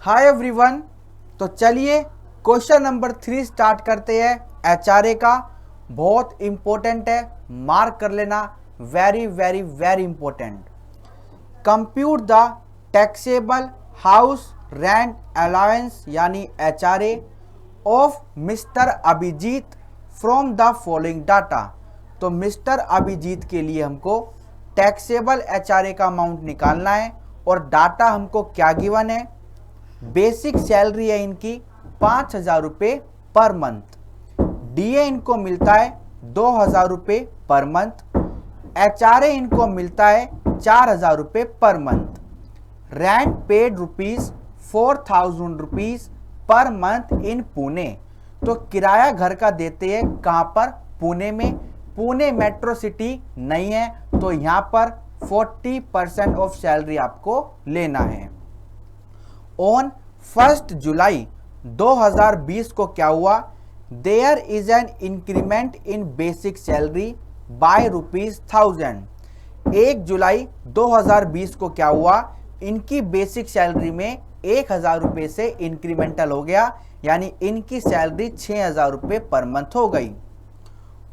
Hi everyone. तो चलिए question number 3 start करते हैं। एचआरए का बहुत इंपॉर्टेंट है, मार्क कर लेना, very very very important. Compute the taxable house rent allowance यानी HRA of mister Abhijit from the following data. तो मिस्टर अभिजीत के लिए हमको टैक्सेबल एचआरए का अमाउंट निकालना है और डाटा हमको क्या गिवन है। बेसिक सैलरी है इनकी 5,000 रुपये पर मंथ, डीए इनको मिलता है 2,000 रुपये पर मंथ, एचआरए इनको मिलता है 4,000 रुपये per month, rent paid ₹4,000 rupees per month in Pune. तो किराया घर का देते हैं कहां पर, पुणे में। पुणे मेट्रो सिटी नहीं है तो यहां पर 40% ऑफ सैलरी आपको लेना है। ऑन 1 जुलाई 2020 को क्या हुआ, there is an increment in basic salary by ₹1000। 1 जुलाई 2020 को क्या हुआ, इनकी बेसिक सैलरी में 1,000 रुपये से इंक्रीमेंटल हो गया, यानी इनकी सैलरी 6,000 रुपये पर मंथ हो गई।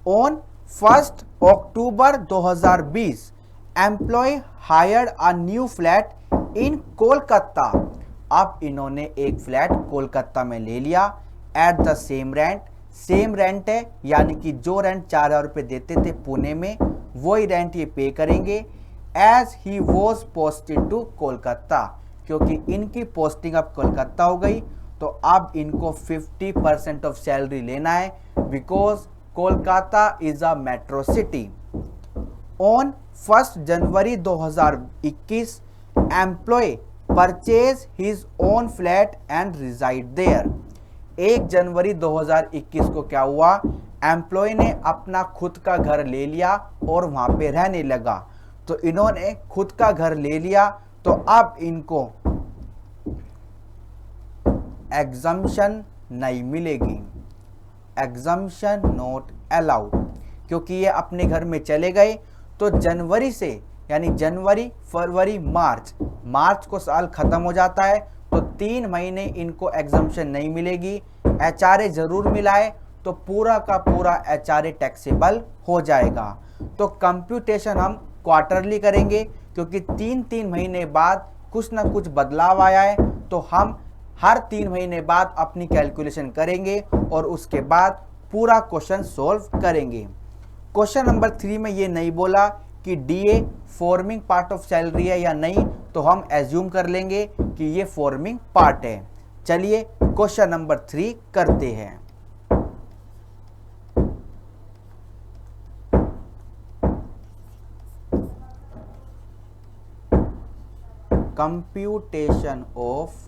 On 1 October 2020 employ hired a new flat in Kolkata. अब इन्होंने एक फ्लैट कोलकाता में ले लिया at the same rent. Same rent है यानी कि जो रेंट 4,000 रुपये देते थे पुणे में, वही रेंट ये पे करेंगे। As he was posted to Kolkata, क्योंकि इनकी पोस्टिंग अब कोलकाता हो गई तो अब इनको 50% ऑफ सैलरी लेना है, because Kolkata is a metro city. On 1 January 2021 employee purchase his own flat and reside there. 1 जनवरी 2021 को क्या हुआ, एम्प्लॉय ने अपना खुद का घर ले लिया और वहां पे रहने लगा। तो इन्होंने खुद का घर ले लिया तो अब इनको एग्जम्पशन नहीं मिलेगी, एग्जम्पशन नॉट अलाउड, क्योंकि ये अपने घर में चले गए। तो जनवरी से यानी जनवरी फरवरी मार्च को साल खत्म हो जाता है तो 3 महीने इनको एग्जम्पशन नहीं मिलेगी। एचआरए जरूर मिला है तो पूरा का पूरा एचआरए टैक्सेबल हो जाएगा। तो कंप्यूटेशन हम क्वार्टरली करेंगे, क्योंकि 3-3 महीने बाद कुछ ना कुछ बदलाव आया है, तो हम हर 3 महीने बाद अपनी कैलकुलेशन करेंगे और उसके बाद पूरा क्वेश्चन सोल्व करेंगे। क्वेश्चन नंबर 3 में ये नहीं बोला कि DA forming part of salary है या नहीं, तो हम एज्यूम कर लेंगे कि ये फॉर्मिंग पार्ट है। चलिए क्वेश्चन नंबर 3 करते हैं। Computation of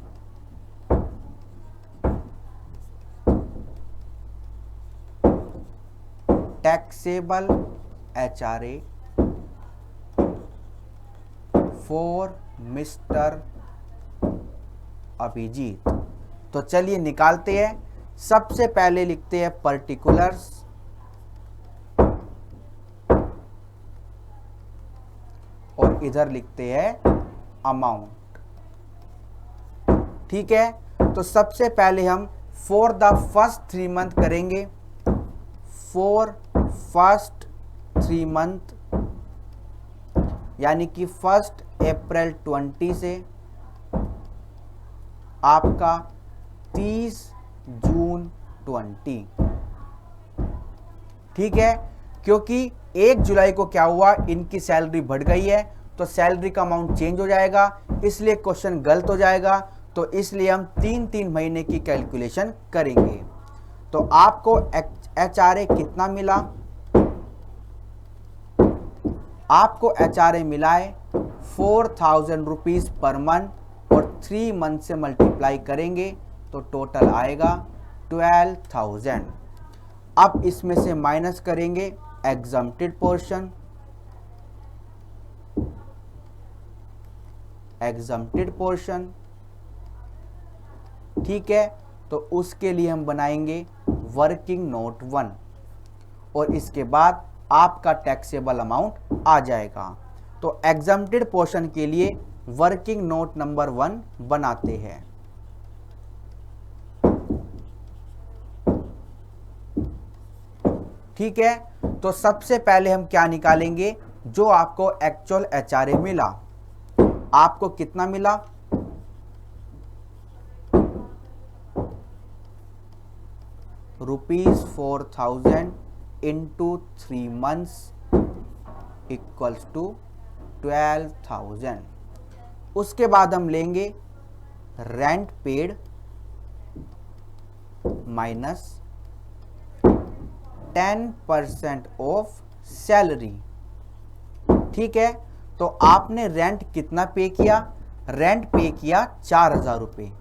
taxable HRA for mister Abhijit. तो चलिए निकालते हैं। सबसे पहले लिखते हैं पर्टिकुलर्स, और इधर लिखते हैं अमाउंट। ठीक है, तो सबसे पहले हम फॉर द फर्स्ट 3 मंथ करेंगे। फॉर फर्स्ट 3 मंथ यानी कि 1 अप्रैल 20 से आपका 30 जून 20। ठीक है, क्योंकि 1 जुलाई को क्या हुआ, इनकी सैलरी बढ़ गई है तो सैलरी का अमाउंट चेंज हो जाएगा, इसलिए क्वेश्चन गलत हो जाएगा। तो इसलिए हम 3-3 महीने की कैलकुलेशन करेंगे। तो आपको एचआरए कितना मिला, आपको एचआरए मिला है 4,000 रुपीज पर मंथ और 3 मंथ से मल्टीप्लाई करेंगे तो टोटल आएगा 12,000। अब इसमें से माइनस करेंगे एग्जम्प्टेड पोर्शन, ठीक है। तो उसके लिए हम बनाएंगे वर्किंग नोट 1 और इसके बाद आपका टैक्सेबल अमाउंट आ जाएगा। तो एग्जम्प्टेड पोर्शन के लिए वर्किंग नोट नंबर 1 बनाते हैं। ठीक है, तो सबसे पहले हम क्या निकालेंगे, जो आपको एक्चुअल एचआरए मिला, आपको कितना मिला, ₹4,000 इंटू 3 months इक्वल्स टू 12,000। उसके बाद हम लेंगे rent paid minus 10% of salary. ठीक है, तो आपने रेंट कितना पे किया, रेंट पे किया 4,000 रुपये।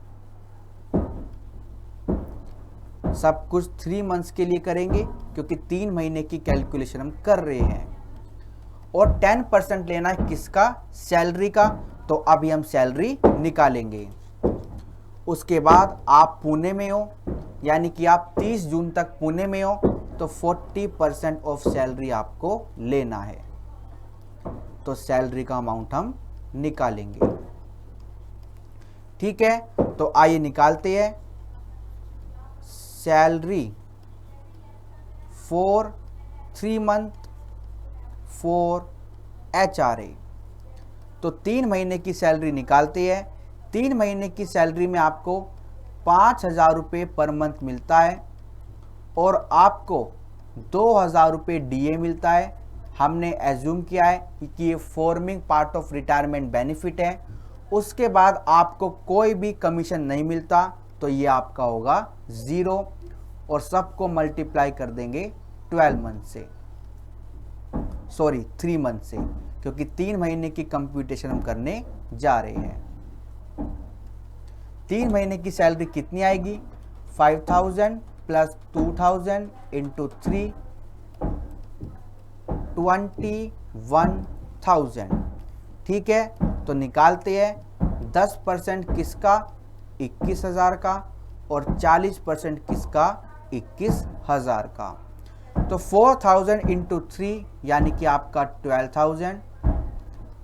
सब कुछ 3 months के लिए करेंगे क्योंकि 3 महीने की कैलकुलेशन हम कर रहे हैं, और 10% लेना है किसका, सैलरी का, तो अभी हम सैलरी निकालेंगे। उसके बाद आप पुणे में हो, यानी कि आप 30 जून तक पुणे में हो, तो 40% ऑफ सैलरी आपको लेना है, तो सैलरी का अमाउंट हम निकालेंगे। ठीक है, तो आइए निकालते हैं salary for 3 month for HRA. तो 3 महीने की सैलरी निकालते हैं। 3 महीने की सैलरी में आपको 5,000 रुपये पर मंथ मिलता है, और आपको 2,000 रुपये डीए मिलता है। हमने एज्यूम किया है कि ये forming part of retirement benefit है। उसके बाद आपको कोई भी कमीशन नहीं मिलता, तो ये आपका होगा 0, और सबको मल्टीप्लाई कर देंगे 12 मंथ से, सॉरी 3 मंथ से, क्योंकि 3 महीने की कंप्यूटेशन हम करने जा रहे हैं। 3 महीने की सैलरी कितनी आएगी, 5,000 प्लस 2,000 इंटू 3, 21,000। ठीक है, तो निकालते हैं 10% किसका, 21,000 का, और 40% किसका, 21,000 का। तो 4,000 इंटू 3 यानी कि आपका 12,000,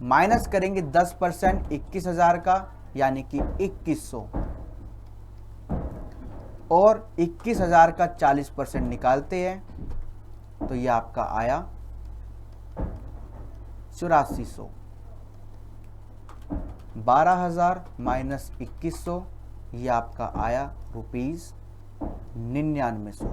माइनस करेंगे 10% 21,000 का, यानी कि 2,100, और 21,000 का 40% निकालते हैं, तो ये आपका आया 8400। 12,000 माइनस 2,100, ये आपका आया ₹9900।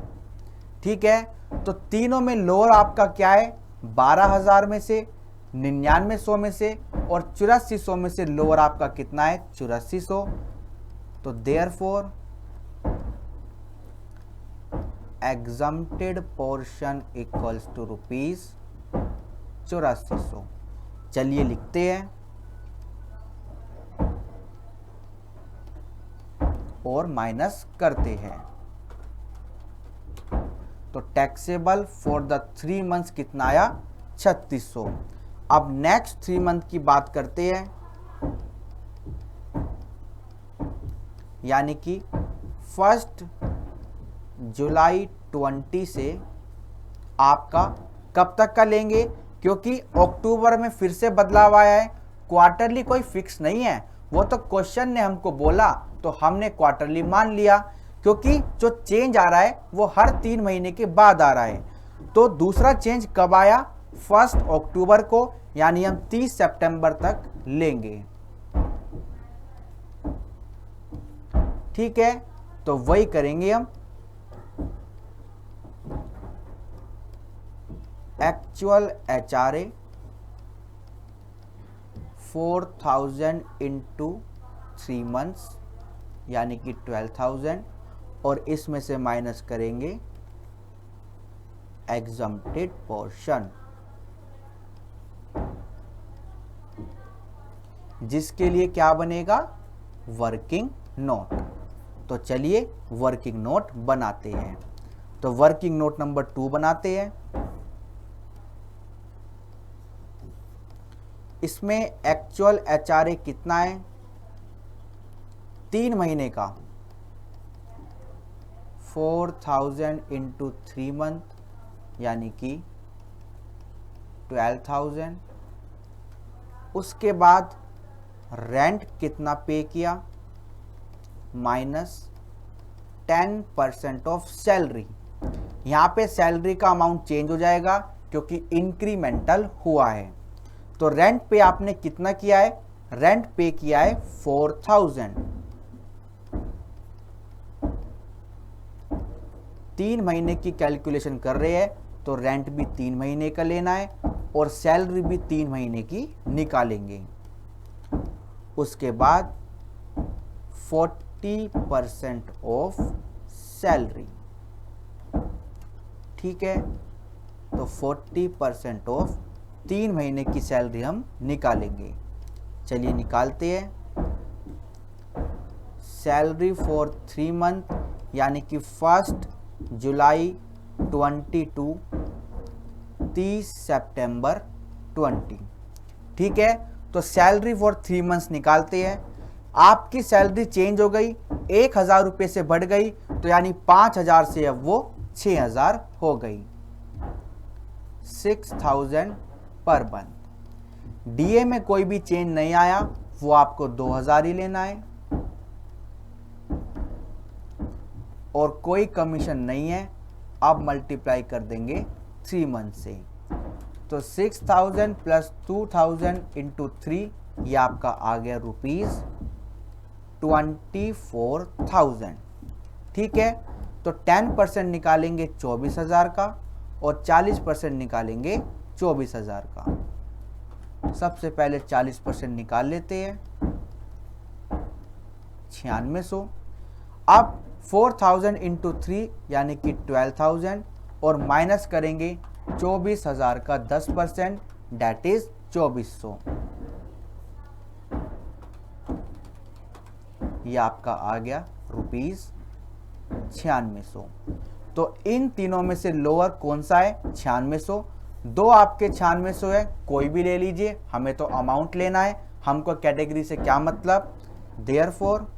ठीक है, तो तीनों में लोअर आपका क्या है, 12,000 में से, 9900 में से, और 8400 में से लोअर आपका कितना है, 8400। तो therefore exempted portion equals to ₹8400। चलिए लिखते हैं और माइनस करते हैं। तो टैक्सेबल फॉर द 3 मंथ्स कितना आया, 3600। अब नेक्स्ट 3 मंथ की बात करते हैं, यानी कि 1 जुलाई 20 से आपका कब तक का लेंगे, क्योंकि अक्टूबर में फिर से बदलाव आया है। क्वार्टरली कोई फिक्स नहीं है, वो तो क्वेश्चन ने हमको बोला तो हमने क्वार्टरली मान लिया, क्योंकि जो चेंज आ रहा है वो हर 3 महीने के बाद आ रहा है। तो दूसरा चेंज कब आया, 1 अक्टूबर को, यानी हम 30 सितंबर तक लेंगे। ठीक है, तो वही करेंगे हम। एक्चुअल एचआरए 4,000 इंटू 3 मंथ्स यानी कि 12,000, और इसमें से माइनस करेंगे एग्जम्प्टेड पोर्शन, जिसके लिए क्या बनेगा, वर्किंग नोट। तो चलिए वर्किंग नोट बनाते हैं। तो वर्किंग नोट नंबर 2 बनाते हैं। इसमें एक्चुअल एचआरए कितना है, 3 महीने का, 4,000 इंटू 3 मंथ यानी कि 12,000। उसके बाद रेंट कितना पे किया, माइनस 10% ऑफ सैलरी। यहाँ पे सैलरी का अमाउंट चेंज हो जाएगा क्योंकि इंक्रीमेंटल हुआ है। तो रेंट पे आपने कितना किया है, रेंट पे किया है 4000। 3 महीने की कैलकुलेशन कर रहे हैं तो रेंट भी 3 महीने का लेना है और सैलरी भी 3 महीने की निकालेंगे। उसके बाद 40% ऑफ सैलरी, ठीक है। तो 40% ऑफ 3 महीने की सैलरी हम निकालेंगे। चलिए निकालते हैं। सैलरी फॉर 3 मंथ यानी कि 1 जुलाई 22, 30 सितंबर 20, ठीक है। तो सैलरी फॉर 3 मंथ्स निकालते हैं। आपकी सैलरी चेंज हो गई, 1000 रुपये से बढ़ गई, तो यानी 5000 से अब वो 6000 हो गई, 6000 पर मंथ। डीए में कोई भी चेंज नहीं आया, वो आपको 2000 ही लेना है और कोई कमीशन नहीं है। अब मल्टीप्लाई कर देंगे 3 मंथ से, तो 6000 प्लस 2000 इंटू 3, ये आपका आ गया ₹24,000, ठीक है। तो 10% निकालेंगे 24,000 का और 40% निकालेंगे 24,000 का। सबसे पहले 40% निकाल लेते हैं, 9600। अब 4000 इंटू 3 यानी कि 12,000 और माइनस करेंगे 24,000 का 10%, डेट इज 2400। ये आपका आ गया ₹9600। तो इन तीनों में से लोअर कौन सा है, 9600। दो आपके 9600 है, कोई भी ले लीजिए, हमें तो अमाउंट लेना है, हमको कैटेगरी से क्या मतलब। Therefore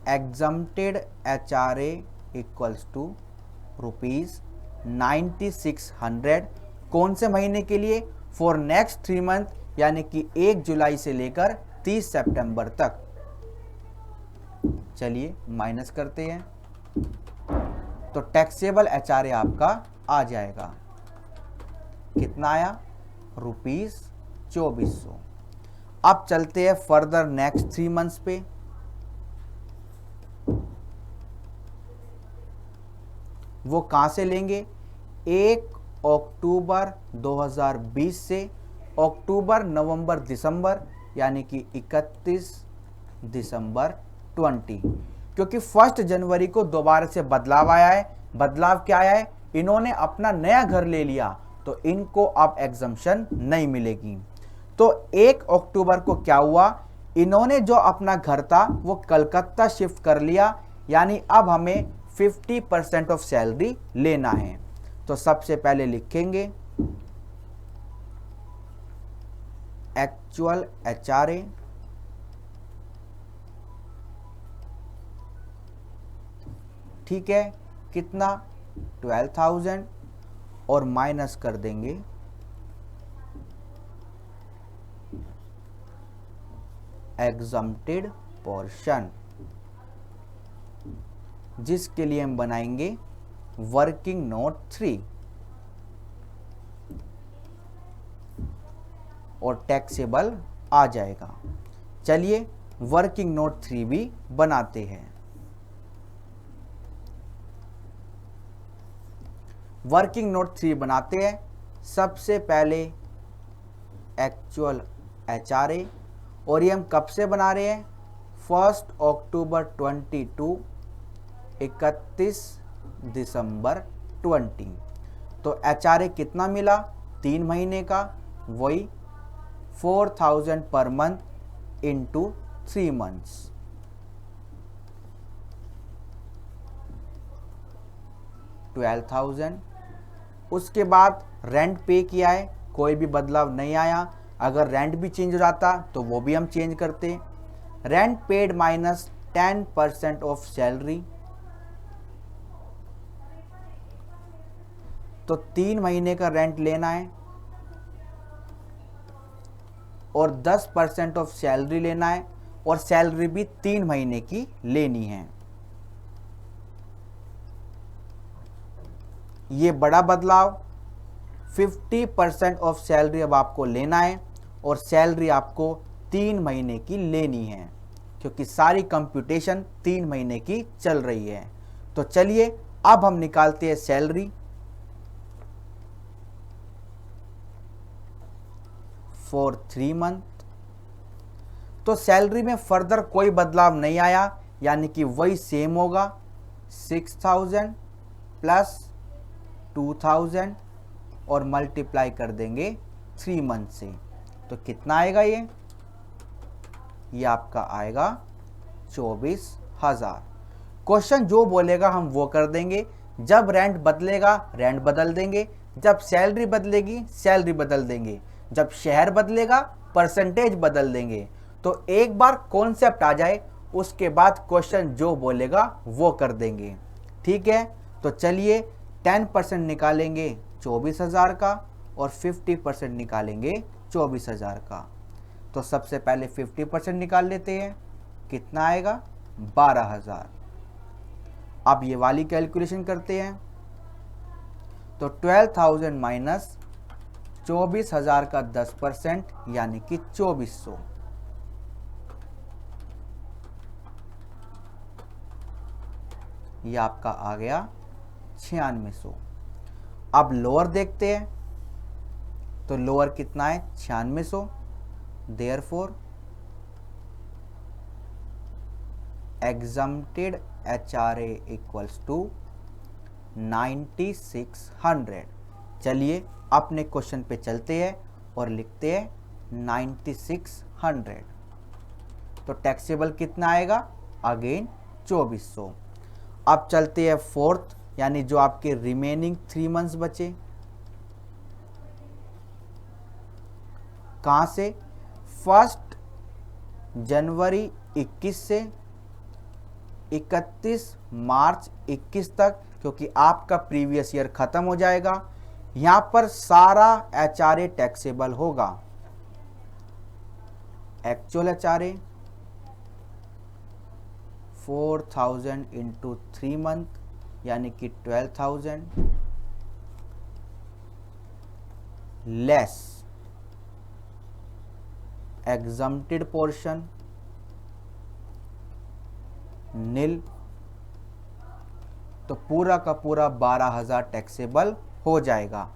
exempted HRA equals to ₹9600। कौन से महीने के लिए, फॉर नेक्स्ट 3 मंथ यानी कि 1 जुलाई से लेकर 30 सितंबर तक। चलिए माइनस करते हैं, तो टैक्सेबल HRA आपका आ जाएगा, कितना आया, ₹2400। अब चलते हैं फर्दर नेक्स्ट 3 मंथ्स पे। वो कहां से लेंगे, 1 अक्टूबर 2020 से अक्टूबर, नवंबर, दिसंबर यानी कि 31 दिसंबर 20, क्योंकि 1 जनवरी को दोबारा से बदलाव आया है। बदलाव क्या आया है, इन्होंने अपना नया घर ले लिया तो इनको अब एग्जम्पशन नहीं मिलेगी। तो 1 अक्टूबर को क्या हुआ, इन्होंने जो अपना घर था वो कलकत्ता शिफ्ट कर लिया, यानी अब हमें 50% ऑफ सैलरी लेना है। तो सबसे पहले लिखेंगे एक्चुअल HRA ठीक है, कितना 12,000 और माइनस कर देंगे एग्जम्प्टेड पोर्शन, जिसके लिए हम बनाएंगे वर्किंग नोट 3 और टैक्सेबल आ जाएगा। चलिए वर्किंग नोट 3 भी बनाते हैं। वर्किंग नोट 3 बनाते हैं। सबसे पहले एक्चुअल HRA, और ये हम कब से बना रहे हैं, 1 अक्टूबर 22, 31 दिसंबर 20। तो HRA कितना मिला, 3 महीने का, वही 4000 पर मंथ इंटू 3 मंथ्स, 12,000। उसके बाद रेंट पे किया है, कोई भी बदलाव नहीं आया। अगर रेंट भी चेंज हो जाता तो वो भी हम चेंज करते। Rent paid minus 10% of salary, तो 3 महीने का रेंट लेना है और 10% ऑफ सैलरी लेना है, और सैलरी भी 3 महीने की लेनी है। ये बड़ा बदलाव, 50% ऑफ सैलरी अब आपको लेना है और सैलरी आपको 3 महीने की लेनी है क्योंकि सारी कंप्यूटेशन 3 महीने की चल रही है। तो चलिए अब हम निकालते हैं सैलरी फॉर 3 मंथ। तो सैलरी में फर्दर कोई बदलाव नहीं आया, यानी कि वही सेम होगा, 6000 प्लस 2000 और मल्टीप्लाई कर देंगे 3 मंथ से। तो कितना आएगा ये आपका आएगा 24,000। क्वेश्चन जो बोलेगा हम वो कर देंगे। जब रेंट बदलेगा रेंट बदल देंगे, जब सैलरी बदलेगी सैलरी बदल देंगे, जब शहर बदलेगा परसेंटेज बदल देंगे। तो एक बार कॉन्सेप्ट आ जाए उसके बाद क्वेश्चन जो बोलेगा वो कर देंगे। ठीक है, तो चलिए 10% निकालेंगे 24,000 का और 50% निकालेंगे 24,000 का। तो सबसे पहले 50% निकाल लेते हैं, कितना आएगा 12,000। अब ये वाली कैलकुलेशन करते हैं, तो 12,000 माइनस 24,000 का 10% यानी कि 2400। ये आपका आ गया 9600। अब लोअर देखते हैं, तो लोअर कितना है 9600। Therefore exempted HRA equals to 9600। चलिए अपने क्वेश्चन पे चलते हैं और लिखते हैं 9600। तो टैक्सेबल कितना आएगा, अगेन 2400। अब चलते हैं फोर्थ, यानी जो आपके रिमेनिंग 3 मंथ्स बचे। कहाँ से, 1 जनवरी 21 से 31 मार्च 21 तक, क्योंकि आपका प्रीवियस ईयर खत्म हो जाएगा। यहां पर सारा HRA टैक्सेबल होगा। एक्चुअल HRA 4,000 इंटू 3 मंथ यानी कि 12,000 लेस एग्जम्प्टेड पोर्शन नील। तो पूरा का पूरा 12,000 टैक्सेबल हो जाएगा।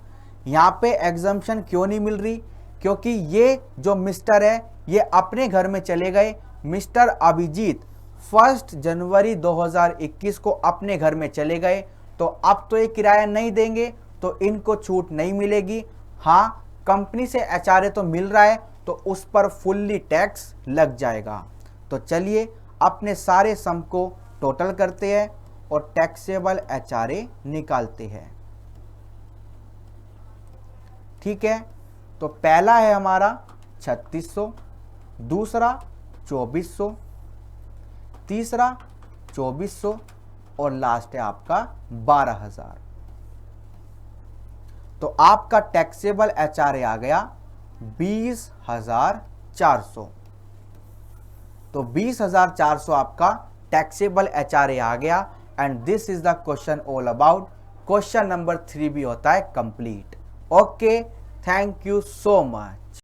यहां पे एग्जम्पशन क्यों नहीं मिल रही, क्योंकि ये जो मिस्टर है ये अपने घर में चले गए। मिस्टर अभिजीत 1 जनवरी 2021 को अपने घर में चले गए, तो अब तो ये किराया नहीं देंगे, तो इनको छूट नहीं मिलेगी। हाँ, कंपनी से HRA तो मिल रहा है, तो उस पर फुल्ली टैक्स लग जाएगा। तो चलिए अपने सारे सम को टोटल करते हैं और टैक्सेबल HRA निकालते हैं। ठीक है, तो पहला है हमारा 3600, दूसरा 2400, तीसरा 2400 और लास्ट है आपका 12,000। तो आपका टैक्सेबल HRA आ गया 20,400। तो 20,400 आपका टैक्सेबल HRA आ गया। And this is the question all about. Question number 3 भी होता है complete. Okay, thank you so much.